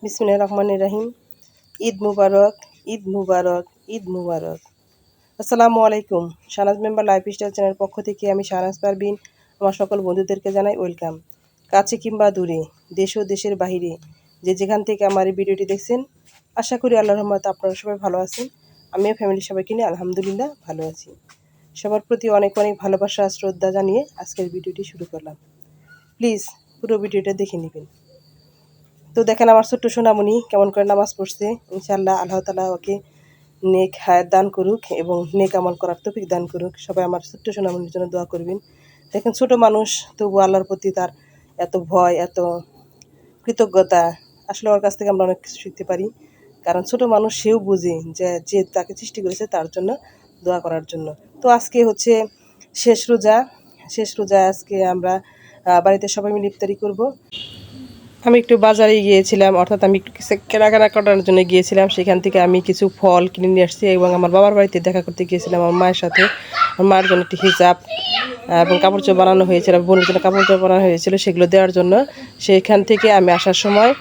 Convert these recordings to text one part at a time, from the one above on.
বিসমিল্লাহির রহমানির রহিম। ঈদ মুবারক, ঈদ মুবারক, ঈদ মুবারক। আসসালামু আলাইকুম। শাহনাজ মেম্বার লাইফস্টাইল চ্যানেলের পক্ষ থেকে আমি শাহনাজ পারভিন আমার সকল বন্ধুদেরকে জানাই ওয়েলকাম। কাছে কিংবা দূরে, দেশ ও দেশের বাহিরে যে যেখান থেকে আমার এই ভিডিওটি দেখছেন, আশা করি আল্লাহর রহমতে আপনারা সবাই ভালো আছেন। আমিও ফ্যামিলির সবাইকে নিয়ে আলহামদুলিল্লাহ ভালো আছি। সবার প্রতি অনেক অনেক ভালোবাসা শ্রদ্ধা জানিয়ে আজকের ভিডিওটি শুরু করলাম। প্লিজ পুরো ভিডিওটা দেখে নেবেন। তো দেখেন আমার ছোট্ট সোনামণি কেমন করে নামাজ পড়ছে। ইনশাআল্লাহ আল্লাহ তাআলা ওকে নেক হায়াত দান করুক এবং নেক আমল করার তৌফিক দান করুক। সবাই আমার ছোট্ট সোনামণির জন্য দোয়া করবেন। দেখেন ছোট মানুষ তবু আল্লাহর প্রতি তার এত ভয়, এত কৃতজ্ঞতা, আসলে ওর কাছ থেকে আমরা অনেক কিছু শিখতে পারি। কারণ ছোট মানুষ সেও বুঝে যে তাকে সৃষ্টি করেছে তার জন্য দোয়া করার জন্য। তো আজকে হচ্ছে শেষ রোজা। আজকে আমরা বাড়িতে সবাই মিলে ইফতারি করব। আমি একটু বাজারে গিয়েছিলাম, অর্থাৎ আমি একটু কিছু কেনাকাটা করার জন্য গিয়েছিলাম। সেখান থেকে আমি কিছু ফল কিনে নিয়ে আসছি এবং আমার বাবার বাড়িতে দেখা করতে গিয়েছিলাম আমার মায়ের সাথে। আমার মায়ের জন্য একটি হিজাব এবং কাপড় চোপড় বানানো হয়েছিল, বোনের জন্য কাপড় চোপড় বানানো হয়েছিল, সেগুলো দেওয়ার জন্য। সেইখান থেকে আমি আসার সময়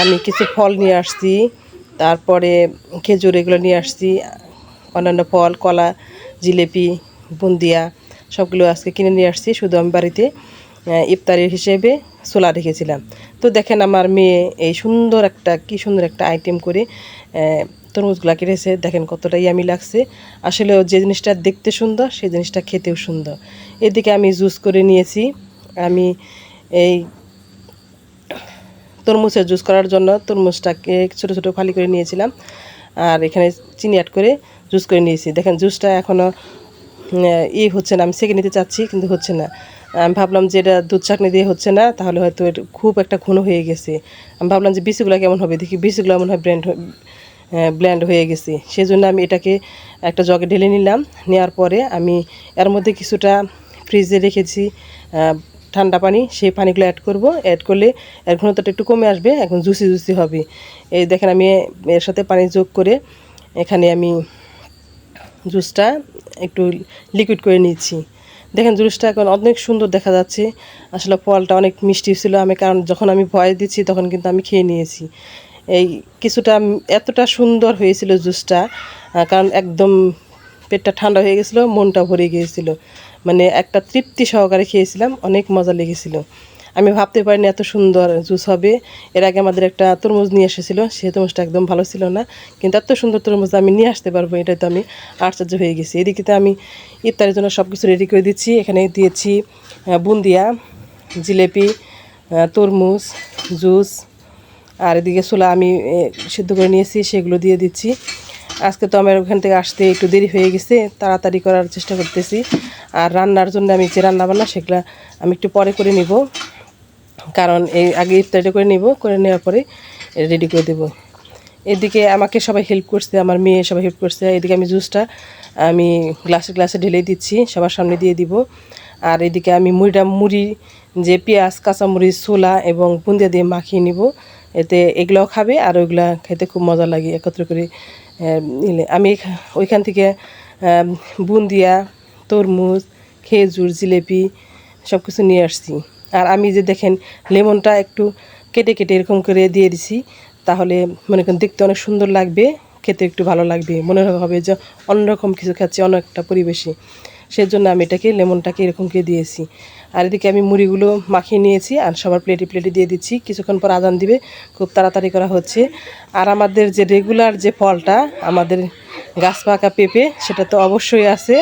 আমি কিছু ফল নিয়ে আসছি, তারপরে খেজুর এগুলো নিয়ে আসছি, অন্যান্য ফল, কলা, জিলেপি, বুন্দিয়া সবগুলো আজকে কিনে নিয়ে আসছি। শুধু আমি বাড়িতে ইফতারের হিসেবে ছোলা রেখেছিলাম। তো দেখেন আমার মেয়ে এই সুন্দর একটা আইটেম করে তরমুজগুলা কেটেছে। দেখেন কতটা ইয়ামি লাগছে। আসলে যে জিনিসটা দেখতে সুন্দর সেই জিনিসটা খেতেও সুন্দর। এদিকে আমি জুস করে নিয়েছি। আমি এই তরমুজের জুস করার জন্য তরমুজটাকে ছোটো ছোটো ফালি করে নিয়েছিলাম, আর এখানে চিনি অ্যাড করে জুস করে নিয়েছি। দেখেন জুসটা এখনও হচ্ছে না, আমি সেঁকে নিতে চাচ্ছি কিন্তু হচ্ছে না। আমি ভাবলাম যে এটা দুধ চাকনি দিয়ে হচ্ছে না, তাহলে হয়তো এটা খুব একটা ঘন হয়ে গেছে। আমি ভাবলাম যে বিচিগুলো কেমন হবে, দেখি বিচিগুলো মনে হয় ব্ল্যান্ড হয়ে গেছে। সেজন্য আমি এটাকে একটা জগে ঢেলে নিলাম। নেওয়ার পরে আমি এর মধ্যে কিছুটা ফ্রিজে রেখেছি ঠান্ডা পানি, সেই পানিগুলো অ্যাড করলে এর ঘনত্বটা একটু কমে আসবে, এখন জুসি হবে। এই দেখেন আমি এর সাথে পানি যোগ করে এখানে আমি জুসটা একটু লিকুইড করে নিচ্ছি। দেখেন জুসটা এখন অনেক সুন্দর দেখা যাচ্ছে। আসলে ফলটা অনেক মিষ্টি ছিল। কারণ যখন আমি ভয় দিচ্ছি তখন কিন্তু আমি খেয়ে নিয়েছি। এই কিছুটা এতটা সুন্দর হয়েছিল জুসটা, কারণ একদম পেটটা ঠান্ডা হয়ে গেছিলো, মনটা ভরে গিয়েছিল। মানে একটা তৃপ্তি সহকারে খেয়েছিলাম, অনেক মজা লেগেছিল। আমি ভাবতে পারিনি এত সুন্দর জুস হবে। এর আগে আমাদের একটা তরমুজ নিয়ে এসেছিলো, সেই তরমুজটা একদম ভালো ছিল না, কিন্তু এত সুন্দর তরমুজ আমি নিয়ে আসতে পারবো এটা তো আমি আশ্চর্য হয়ে গেছি। এদিকে তো আমি ইফতারের জন্য সব কিছু রেডি করে দিচ্ছি। এখানে দিয়েছি বুন্দিয়া, জিলেপি, তরমুজ, জুস, আর এদিকে ছোলা আমি সিদ্ধ করে নিয়েছি, সেগুলো দিয়ে দিচ্ছি। আজকে তো আমার ওখান থেকে আসতে একটু দেরি হয়ে গেছে, তাড়াতাড়ি করার চেষ্টা করতেছি। আর রান্নার জন্য আমি যে রান্নাবান্না সেগুলো আমি একটু পরে করে নিব, কারণ এই আগে ইফতারিটা করে নেওয়ার পরে রেডি করে দেবো। এদিকে আমাকে সবাই হেল্প করছে, আমার মেয়ে সবাই হেল্প করছে। এদিকে আমি জুসটা আমি গ্লাসে ঢেলে দিচ্ছি, সবার সামনে দিয়ে দিব। আর এদিকে আমি মুড়ি যে পেঁয়াজ, কাঁচামরিচ, ছোলা এবং বুন্দিয়া দিয়ে মাখিয়ে নিব। এতে এগুলোও খাবে আর ওইগুলা খেতে খুব মজা লাগে একত্র করে নিলে। আমি ওইখান থেকে বুন্দিয়া, তরমুজ, খেজুর, জিলেপি সব কিছু নিয়ে আসছি। আর আমি যে দেখেন লেমনটা একটু কেটে এরকম করে দিয়ে দিছি, তাহলে মনে করেন দেখতে অনেক সুন্দর লাগবে, খেতে একটু ভালো লাগবে, মনে হবে যে অন্যরকম কিছু খাচ্ছি, অন্য একটা পরিবেশে। সেজন্য আমি এটাকে লেমনটাকে এরকম করে দিয়েছি। আর এদিকে আমি মুড়িগুলো মাখিয়ে নিয়েছি আর সবার প্লেটে দিয়ে দিচ্ছি। কিছুক্ষণ পর আজান দিবে, খুব তাড়াতাড়ি করা হচ্ছে। আর আমাদের যে রেগুলার যে ফলটা, আমাদের গাছ পাকা পেঁপে, সেটা তো অবশ্যই আছে।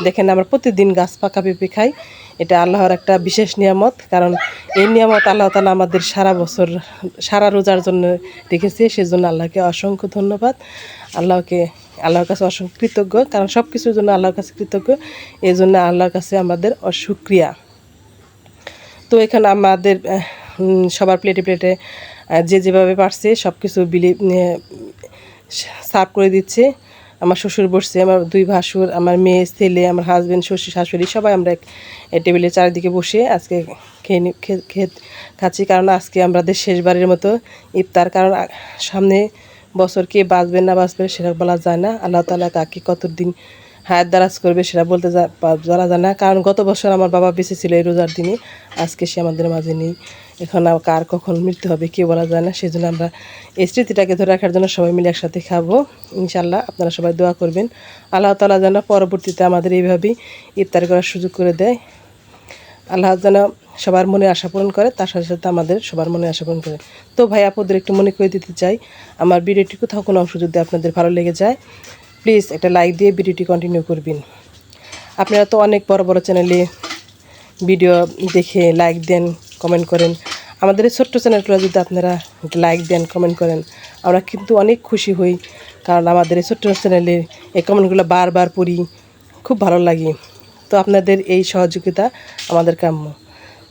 দেখেন আমরা প্রতিদিন গাছ পাকা পেঁপে খাই। এটা আল্লাহর একটা বিশেষ নিয়ামত, কারণ এই নিয়ামত আল্লাহ তাআলা আমাদের সারা বছর সারা রোজার জন্য রেখেছে। সেজন্য আল্লাহকে অসংখ্য ধন্যবাদ। আল্লাহর কাছে অসংখ্য কৃতজ্ঞ, কারণ সব কিছুর জন্য আল্লাহর কাছে কৃতজ্ঞ। এই জন্য আল্লাহর কাছে আমাদের শুকরিয়া। তো এখানে আমাদের সবার প্লেটে যে যেভাবে পারছে সব কিছু সার্ভ করে দিচ্ছে। আমার শ্বশুর বসছে, আমার দুই ভাসুর, আমার মেয়ে, ছেলে, আমার হাজব্যান্ড, শ্বশুর, শাশুড়ি, সবাই আমরা টেবিলের চারিদিকে বসে আজকে খাচ্ছি। কারণ আজকে আমাদের শেষবারের মতো ইফতার। কারণ সামনে বছর কে বাঁচবে না বাঁচবে সেটা বলা যায় না। আল্লাহ তাআলা কাকে কত দিন হায়াত দারাজ করবে সেটা বলতে যারা জানে না। কারণ গত বছর আমার বাবা বেঁচে ছিল এই রোজার দিনে, আজকে সে আমাদের মাঝে নেই। এখন আর কার কখন মৃত্যু হবে কেউ বলা যায় না। সেই জন্য আমরা এই স্মৃতিটাকে ধরে রাখার জন্য সবাই মিলে একসাথে খাবো ইনশাল্লাহ। আপনারা সবাই দোয়া করবেন আল্লাহ তাআলা যেন পরবর্তীতে আমাদের এইভাবেই ইফতার করার সুযোগ করে দেয়। আল্লাহ যেন সবার মনে আশা পূরণ করে, তার সাথে সাথে আমাদের সবার মনে আশা পূরণ করে। তো ভাই আপুদের একটু মনে করে দিতে চাই, আমার ভিডিওটি কোথাও কোনো অংশ যদি আপনাদের ভালো লেগে যায় প্লিজ একটা লাইক দিয়ে ভিডিওটি কন্টিনিউ করবেন। আপনারা তো অনেক বড় বড় চ্যানেলে ভিডিও দেখে লাইক দেন, কমেন্ট করেন। আমাদের এই ছোট্ট চ্যানেলগুলো যদি আপনারা লাইক দেন, কমেন্ট করেন, আমরা কিন্তু অনেক খুশি হই। কারণ আমাদের এই ছোট্ট চ্যানেলে এই কমেন্টগুলো বারবার পড়ি, খুব ভালো লাগে। তো আপনাদের এই সহযোগিতা আমাদের কাম্য।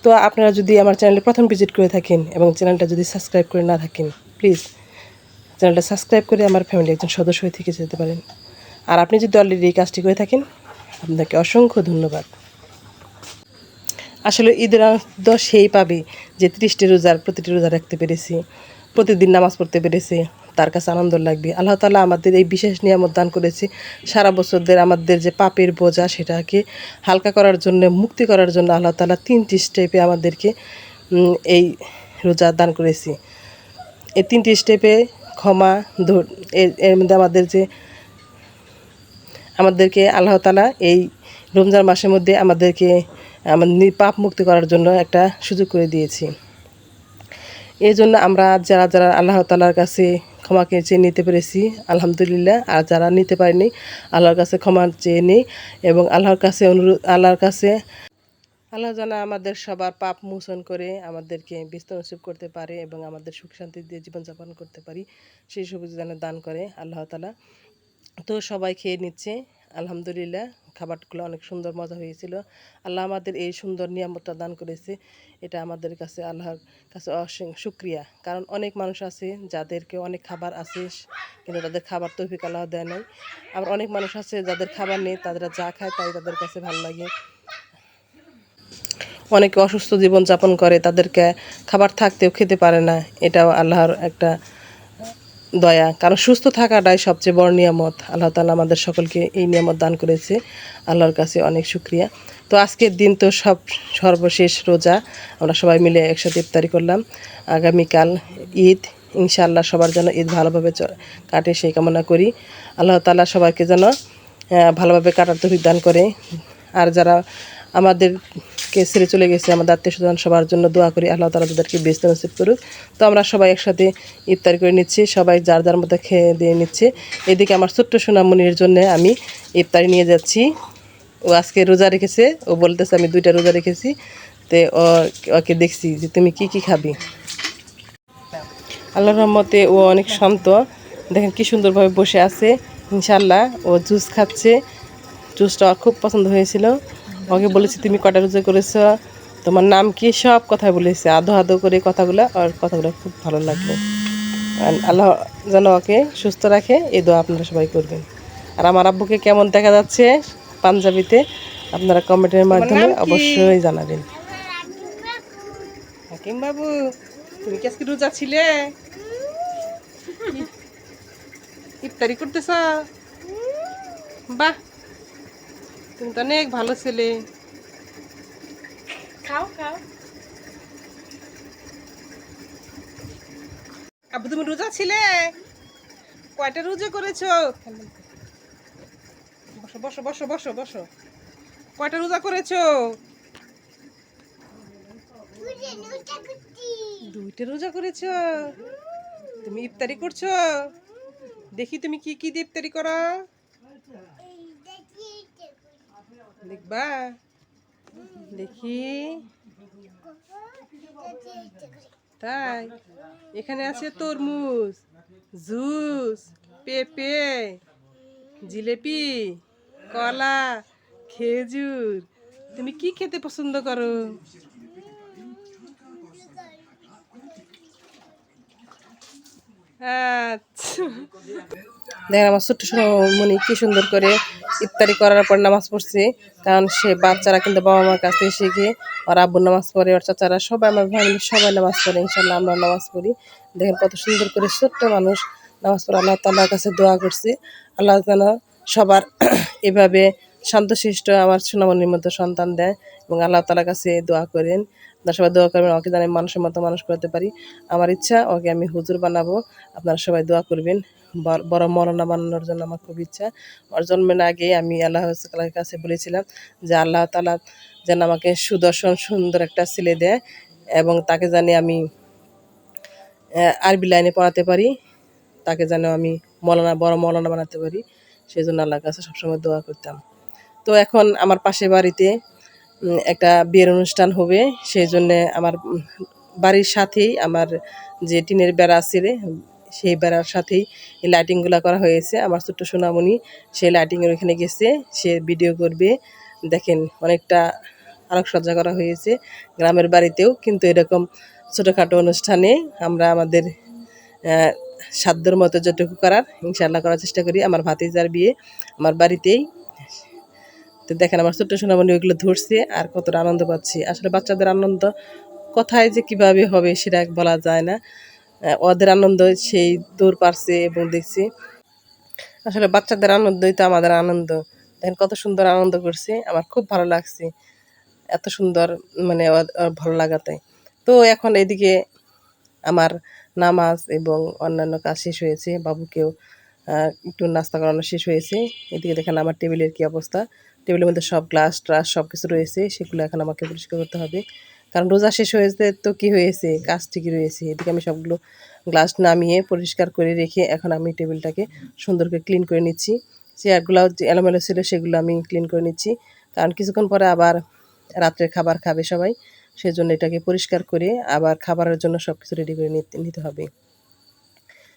তো আপনারা যদি আমার চ্যানেলে প্রথম ভিজিট করে থাকেন এবং চ্যানেলটা যদি সাবস্ক্রাইব করে না থাকেন প্লিজ চ্যানেলটা সাবস্ক্রাইব করে আমার ফ্যামিলি একজন সদস্য হয়ে থেকে যেতে পারেন। আর আপনি যদি অলরেডি এই কাজটি করে থাকেন আপনাকে অসংখ্য ধন্যবাদ। আসলে ঈদের আনন্দ সেই পাবে যে 30টি রোজার প্রতিটি রোজা রাখতে পেরেছি, প্রতিদিন নামাজ পড়তে পেরেছি, তার কাছে আনন্দ লাগবে। আল্লাহ তাআলা আমাদের এই বিশেষ নিয়ামত দান করেছে সারা বছরদের আমাদের যে পাপের বোঝা সেটাকে হালকা করার জন্য, মুক্তি করার জন্য আল্লাহ তাআলা 3টি স্টেপে আমাদেরকে এই রোজা দান করেছি। এই 3টি স্টেপে ক্ষমা এর মধ্যে আমাদেরকে আল্লাহ তাআলা এই রমজান মাসের মধ্যে আমাদেরকে পাপ মুক্তি করার জন্য একটা সুযোগ করে দিয়েছি। এই জন্য আমরা যারা যারা আল্লাহ তাআলার কাছে ক্ষমাকে চেয়ে নিতে পেরেছি আলহামদুলিল্লাহ। আর যারা নিতে পারেনি আল্লাহর কাছে ক্ষমা চেয়ে নিই এবং আল্লাহর কাছে আল্লাহ যেন আমাদের সবার পাপ মোচন করে আমাদেরকে বিস্তার নসিব করতে পারে এবং আমাদের সুখ শান্তি দিয়ে জীবনযাপন করতে পারি, সেই সুযোগ যেন দান করে আল্লাহ তাআলা। তো সবাই খেয়ে নিচ্ছে আলহামদুলিল্লাহ। খাবারগুলো অনেক সুন্দর মজা হয়েছিল। আল্লাহ আমাদের এই সুন্দর নিয়ামতটা দান করেছে, এটা আমাদের কাছে আল্লাহর কাছে অসীম শুকরিয়া। কারণ অনেক মানুষ আছে যাদেরকে অনেক খাবার আছে কিন্তু তাদের খাবার তৌফিক আল্লাহ দেয় নাই। আবার অনেক মানুষ আছে যাদের খাবার নেই, তারা যা খায় তাই তাদের কাছে ভালো লাগে। অনেকে অসুস্থ জীবনযাপন করে, তাদেরকে খাবার থাকতেও খেতে পারে না, এটাও আল্লাহর একটা দয়া। কারণ সুস্থ থাকাটাই সবচেয়ে বড় নিয়ামত। আল্লাহ তাআলা আমাদের সকলকে এই নিয়ামত দান করেছে, আল্লাহর কাছে অনেক শুকরিয়া। তো আজকের দিন তো সর্বশেষ রোজা, আমরা সবাই মিলে একসাথে ইফতারি করলাম। আগামীকাল ঈদ, ইনশাআল্লাহ সবার যেন ঈদ ভালোভাবে কাটে সেই কামনা করি। আল্লাহ তাআলা সবাইকে যেন ভালোভাবে কাটার তৌফিক দান করে। আর যারা আমাদেরকে ছেড়ে চলে গেছে, আমাদের আত্মীয় স্বজন, সবার জন্য দোয়া করি আল্লাহ তাআলা তাদেরকে বেহেশত নসিব করুক। তো আমরা সবাই একসাথে ইফতার করে নিচ্ছি, সবাই যার যার মতো খেয়ে দিয়ে নিচ্ছে। এদিকে আমার ছোট্ট সোনামণির জন্য আমি ইফতারি নিয়ে যাচ্ছি। ও আজকে রোজা রেখেছে, ও বলতেছে আমি 2টা রোজা রেখেছি। তো ওকে দেখছি যে তুমি কি কি খাবি। আল্লাহর রহমতে ও অনেক শান্ত, দেখেন কি সুন্দরভাবে বসে আছে। ইনশাআল্লাহ ও জুস খাচ্ছে, জুসটা ওর খুব পছন্দ হয়েছিল। ওকে বলেছি তুমি কটা রোজা করেছ, তোমার নাম কি, সব কথা বলেছে আদো আদো করে কথাগুলো, আর কথাগুলো খুব ভালো লাগলো। আল্লাহ যেন ওকে সুস্থ রাখে এই দোয়া আপনারা সবাই করবেন। আর আমার আব্বুকে কেমন দেখা যাচ্ছে পাঞ্জাবিতে আপনারা কমেন্টের মাধ্যমে অবশ্যই জানাবেন। হাকিম বাবু তুমি কি আজকে রোজা ছিলে, ইফতারি করতেছ? বাহ, তুমি তো অনেক ভালো ছেলে। খাও খাও। আব্বু তুমি রোজা ছিলে, কয়টা রোজা করেছো? বসো বসো বসো বসো বসো। কয়টা রোজা করেছো? 2টা রোজা করেছো। তুমি ইফতারি করছো, দেখি তুমি কি কি দিয়ে ইফতারি করো, দেখবা? দেখি। তাই এখানে আছে তরমুজ, জুস, পেঁপে, জিলেপি, কলা, খেজুর। তুমি কি খেতে পছন্দ করো? আচ্ছা, দেখেন আমার ছোট্ট সোনামণি কি সুন্দর করে ইফতারি করার পর নামাজ পড়ছে। কারণ সে বাচ্চারা কিন্তু বাবা মার কাছ থেকে শিখে, ওর আব্বু নামাজ পড়ে, ওর চাচারা সবাই, আমার ফ্যামিলি সবাই নামাজ পড়ে। ইনশাল্লাহ আমরা নামাজ পড়ি। দেখেন কত সুন্দর করে ছোট্ট মানুষ নামাজ পড়ে আল্লাহ তাআলার কাছে দোয়া করছে, আল্লাহ যেন সবার এভাবে শান্তশিষ্ট আমার সোনামণির মতো সন্তান দেয় এবং আল্লাহ তাআলার কাছে দোয়া করেন। আপনারা সবাই দোয়া করবেন ওকে যেন আমি মানুষের মতো মানুষ করতে পারি। আমার ইচ্ছা ওকে আমি হুজুর বানাবো। আপনারা সবাই দোয়া করবেন। বড় মাওলানা বানানোর জন্য আমার খুব ইচ্ছা। ওর জন্মের আগে আমি আল্লাহ তাআলার কাছে বলেছিলাম যে আল্লাহ তাআলা যেন আমাকে সুদর্শন সুন্দর একটা ছেলে দেয় এবং তাকে জানি আমি আরবি লাইনে পড়াতে পারি, তাকে যেন আমি বড় মাওলানা বানাতে পারি। সেই জন্য আল্লাহর কাছে সবসময় দোয়া করতাম। তো এখন আমার পাশের বাড়িতে একটা বিয়ের অনুষ্ঠান হবে, সেই জন্যে আমার বাড়ির সাথেই আমার যে টিনের বেড়া আছে সেই বেড়ার সাথেই এই লাইটিংগুলো করা হয়েছে। আমার ছোট্ট সোনামণি সেই লাইটিংয়ের ওখানে গেছে, সে ভিডিও করবে। দেখেন অনেকটা আলোকসজ্জা করা হয়েছে গ্রামের বাড়িতেও, কিন্তু এরকম ছোটোখাটো অনুষ্ঠানে আমরা আমাদের সাধ্যর মতো যতটুকু করার ইনশাআল্লাহ করার চেষ্টা করি। আমার ভাতিজার বিয়ে আমার বাড়িতেই। তো দেখেন আমার ছোট্ট সোনামণি ওইগুলো ধরছে আর কতটা আনন্দ পাচ্ছি। আসলে বাচ্চাদের আনন্দ কোথায় যে কিভাবে হবে সেটা বলা যায় না। ওদের আনন্দ সেই দূর পারছে এবং দেখছি আসলে বাচ্চাদের আনন্দই তো আমাদের আনন্দ। দেখেন কত সুন্দর আনন্দ করছে, আমার খুব ভালো লাগছে। এত সুন্দর মানে ওর ভালো লাগাতে। তো এখন এদিকে আমার নামাজ এবং অন্যান্য কাজ শেষ হয়েছে, বাবুকেও একটু নাস্তা করানো শেষ হয়েছে। এদিকে দেখেন আমার টেবিলের কী অবস্থা। টেবিলের মধ্যে সব গ্লাস ট্রাস সব কিছু রয়েছে, সেগুলো এখন আমাকে পরিষ্কার করতে হবে। কারণ রোজা শেষ হয়েছে তো কি হয়েছে, কাজ ঠিকই রয়েছে। এদিকে আমি সবগুলো গ্লাস নামিয়ে পরিষ্কার করে রেখে এখন আমি টেবিলটাকে সুন্দর করে ক্লিন করে নিচ্ছি। চেয়ারগুলো যে এলোমেলো ছিল সেগুলো আমি ক্লিন করে নিচ্ছি, কারণ কিছুক্ষণ পরে আবার রাত্রের খাবার খাবে সবাই। সেজন্য এটাকে পরিষ্কার করে আবার খাবারের জন্য সব কিছু রেডি করে নিতে হবে।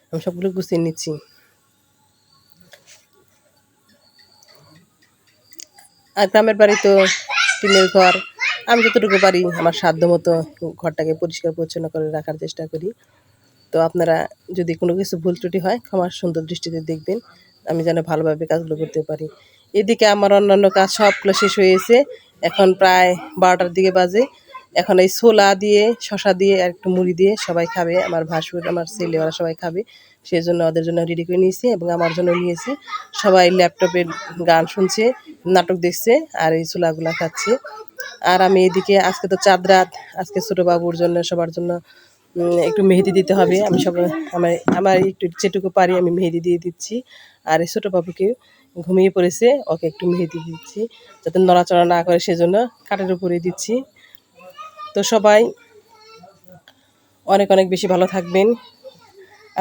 আমি সবগুলো গুছিয়ে নিচ্ছি। আর গ্রামের বাড়ি তো টিনের ঘর, আমি যতটুকু পারি আমার সাধ্য মতো ঘরটাকে পরিষ্কার পরিচ্ছন্ন করে রাখার চেষ্টা করি। তো আপনারা যদি কোনো কিছু ভুল ত্রুটি হয় ক্ষমার সুন্দর দৃষ্টিতে দেখবেন, আমি যেন ভালোভাবে কাজগুলো করতে পারি। এদিকে আমার অন্যান্য কাজ সবগুলো শেষ হয়েছে, এখন প্রায় 12টার দিকে বাজে। এখন এই ছোলা দিয়ে শশা দিয়ে আর একটু মুড়ি দিয়ে সবাই খাবে, আমার ভাসুর আমার ছেলে ওরা সবাই খাবে। সেই জন্য ওদের জন্য রেডি করে নিয়েছি এবং আমার জন্য নিয়েছি। সবাই ল্যাপটপে গান শুনছে, নাটক দেখছে আর এই ছোলাগুলা খাচ্ছে। আর আমি এদিকে আজকে তো চাঁদ রাত, আজকে ছোটো বাবুর জন্য সবার জন্য একটু মেহেদি দিতে হবে। আমি সব আমার আমার একটু যেটুকু পারি আমি মেহেদি দিয়ে দিচ্ছি। আর এই ছোটো বাবুকে ঘুমিয়ে পড়েছে, ওকে একটু মেহেদি দিচ্ছি যাতে নড়াচড়া না করে, সেজন্য কাঠের উপরে দিচ্ছি। তো সবাই অনেক অনেক বেশি ভালো থাকবেন,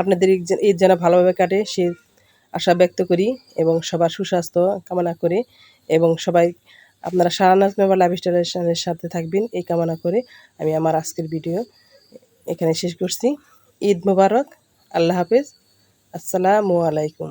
আপনাদের ঈদ যেন ভালোভাবে কাটে সে আশা ব্যক্ত করি এবং সবার সুস্বাস্থ্য কামনা করে, এবং সবাই আপনারা শাহনাজ মেম্বার লাইফস্টাইলের সাথে থাকবেন এই কামনা করে আমি আমার আজকের ভিডিও এখানে শেষ করছি। ঈদ মোবারক, আল্লাহ হাফেজ, আসসালামু আলাইকুম।